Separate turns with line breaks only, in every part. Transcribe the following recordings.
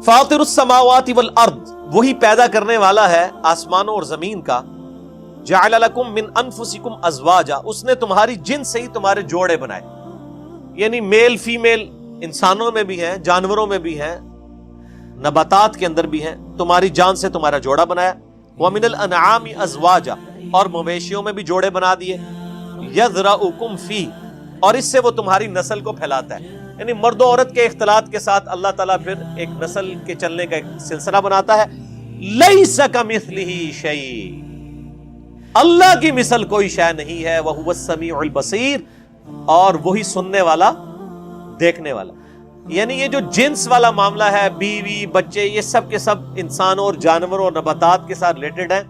فاطر السماوات والارض، وہی پیدا کرنے والا ہے آسمانوں اور زمین کا. جعل لکم من انفسکم ازواجا، اس نے تمہاری جن سے ہی تمہارے جوڑے بنائے، یعنی میل فیمیل انسانوں میں بھی ہیں، جانوروں میں بھی ہیں، نباتات کے اندر بھی ہیں. تمہاری جان سے تمہارا جوڑا بنایا. ومن الانعام ازواجا، اور مویشیوں میں بھی جوڑے بنا دیے. یذرؤکم فی، اور اس سے وہ تمہاری نسل کو پھیلاتا ہے، یعنی مرد و عورت کے اختلاط کے ساتھ اللہ تعالیٰ پھر ایک نسل کے چلنے کا ایک سلسلہ بناتا ہے. لیس کمثلہ شیء، اللہ کی مثل کوئی شے نہیں ہے. وہو السمیع البصیر، اور وہی سننے والا دیکھنے والا. یعنی یہ جو جنس والا معاملہ ہے، بیوی بچے، یہ سب کے سب انسانوں اور جانوروں اور نباتات کے ساتھ ریلیٹڈ ہیں.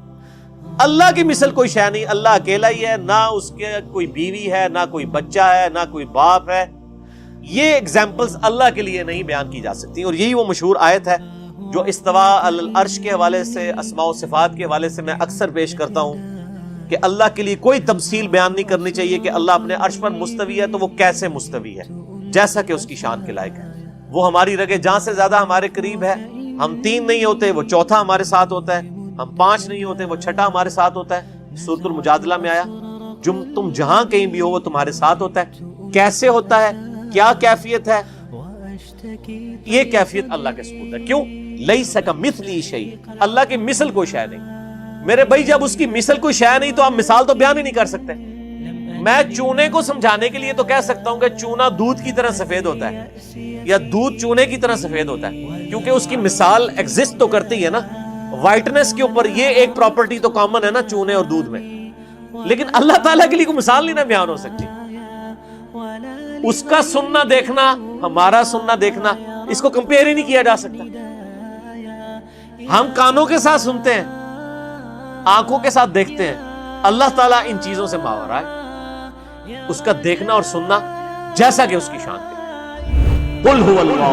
اللہ کی مثل کوئی شے نہیں. اللہ اکیلا ہی ہے، نہ اس کے کوئی بیوی ہے، نہ کوئی بچہ ہے، نہ کوئی باپ ہے. یہ ایگزامپلز اللہ کے لیے نہیں بیان کی جا سکتی. اور یہی وہ مشہور آیت ہے جو استوا علی العرش کے حوالے سے، اسماء و صفات کے حوالے سے میں اکثر پیش کرتا ہوں کہ اللہ کے لیے کوئی تمثیل بیان نہیں کرنی چاہیے کہ اللہ اپنے عرش پر مستوی ہے تو وہ کیسے مستوی ہے، جیسا کہ اس کی شان کے لائق ہے. وہ ہماری رگے جہاں سے زیادہ ہمارے قریب ہے. ہم 3 نہیں ہوتے، وہ چوتھا ہمارے ساتھ ہوتا ہے. ہم 5 نہیں ہوتے، وہ چھٹا ہمارے ساتھ ہوتا ہے. سورۃ المجادلہ میں آیا تم جہاں کہیں بھی ہو وہ تمہارے ساتھ ہوتا ہے. کیسے ہوتا ہے، کیا کیفیت ہے؟ یہ کیفیت اللہ کے سپرد ہے. کیوں؟ لیس کمثلہ شیء، اللہ کی مثل کوئی شے نہیں. میرے بھائی جب اس کی مثل کوئی شے نہیں تو آپ مثال تو بیان ہی نہیں کر سکتے. میں چونے کو سمجھانے کے لیے تو کہہ سکتا ہوں کہ چونا دودھ کی طرح سفید ہوتا ہے، یا دودھ چونے کی طرح سفید ہوتا ہے، کیونکہ اس کی مثال ایگزسٹ تو کرتی ہے نا. وائٹنس کے اوپر یہ ایک پراپرٹی تو کامن ہے نا چونے اور دودھ میں. لیکن اللہ تعالیٰ کے لیے کوئی مثال نہیں نا بیان ہو سکتی. اس کا سننا دیکھنا، ہمارا سننا دیکھنا، اس کو کمپیئر ہی نہیں کیا جا سکتا. ہم کانوں کے ساتھ سنتے ہیں، آنکھوں کے ساتھ دیکھتے ہیں. اللہ تعالیٰ ان چیزوں سے ماورا ہے. اس کا دیکھنا اور سننا جیسا کہ اس کی شان ہے.
قل هو اللہ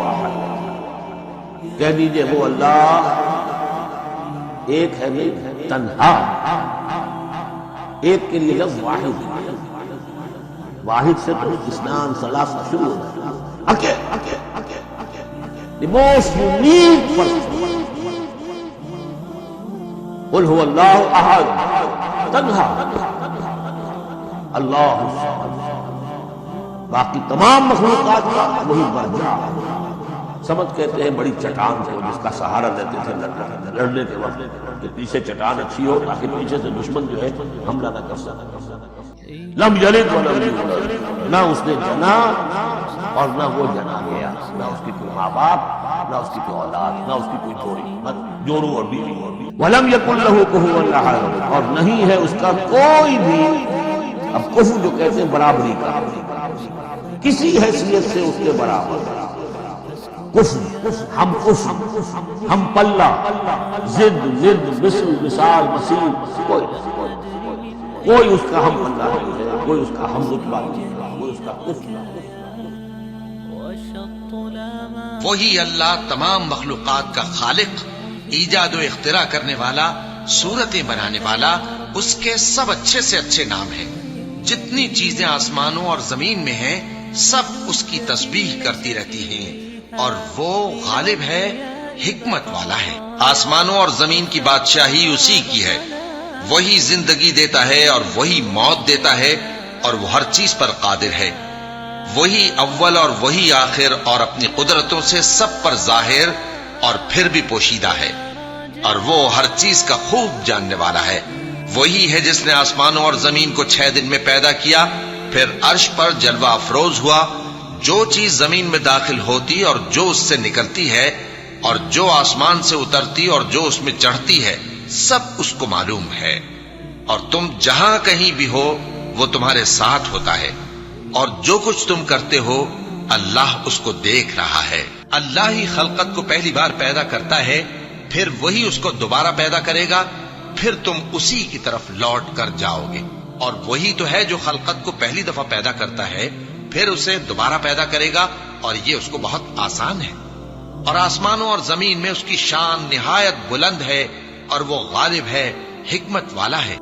احد، کہہ دیجئے وہ اللہ ایک ہے، نہیں تنہا. ایک کے لیے لفظ واحد، واحد سے تو اثنان ثلاثہ شروع ہوتا ہے. the most unique person. قل هو اللہ احد، تنہا اللہ الصمد. باقی تمام مخلوقات کا وہی برجا. سمجھ کہتے ہیں بڑی چٹان کو جس کا سہارا دیتے تھے لڑنے کے وقت کہ پیچھے چٹان اچھی ہو تاکہ پیچھے سے دشمن جو ہے حملہ نہ کر سکے. لم یلد ولم یولد، نہ اس نے جنا اور نہ وہ جنا گیا. نہ اس کی کوئی ماں باپ، نہ اس کی کوئی اولاد، نہ اس کی کوئی جوڑی، جوڑوں اور بیوی. ولم یکن لہ کفوا احد، اور نہیں ہے اس کا کوئی بھی، اب کفو جو کہتے ہیں برابری کا، کسی حیثیت سے اس کے برابر. کفو، ہم کفو، ہم پلہ، ضد مثل مثال مثیل، کوئی اس کا ہم پلہ نہیں ہے، کوئی اس کا ہم رتبہ نہیں ہے، کوئی اس کا کفو.
وہی اللہ تمام مخلوقات کا خالق، ایجاد و اختراع کرنے والا، صورتیں بنانے والا. اس کے سب اچھے سے اچھے نام ہیں. جتنی چیزیں آسمانوں اور زمین میں ہیں سب اس کی تسبیح کرتی رہتی ہیں، اور وہ غالب ہے، حکمت والا ہے. آسمانوں اور زمین کی بادشاہی اسی کی ہے. وہی زندگی دیتا ہے اور وہی موت دیتا ہے، اور وہ ہر چیز پر قادر ہے. وہی اول اور وہی آخر، اور اپنی قدرتوں سے سب پر ظاہر اور پھر بھی پوشیدہ ہے، اور وہ ہر چیز کا خوب جاننے والا ہے. وہی ہے جس نے آسمانوں اور زمین کو 6 دن میں پیدا کیا، پھر عرش پر جلوہ افروز ہوا. جو چیز زمین میں داخل ہوتی اور جو اس سے نکلتی ہے، اور جو آسمان سے اترتی اور جو اس میں چڑھتی ہے، سب اس کو معلوم ہے. اور تم جہاں کہیں بھی ہو وہ تمہارے ساتھ ہوتا ہے، اور جو کچھ تم کرتے ہو اللہ اس کو دیکھ رہا ہے. اللہ ہی خلقت کو پہلی بار پیدا کرتا ہے، پھر وہی اس کو دوبارہ پیدا کرے گا، پھر تم اسی کی طرف لوٹ کر جاؤ گے. اور وہی تو ہے جو خلقت کو پہلی دفعہ پیدا کرتا ہے، پھر اسے دوبارہ پیدا کرے گا، اور یہ اس کو بہت آسان ہے. اور آسمانوں اور زمین میں اس کی شان نہایت بلند ہے، اور وہ غالب ہے، حکمت والا ہے.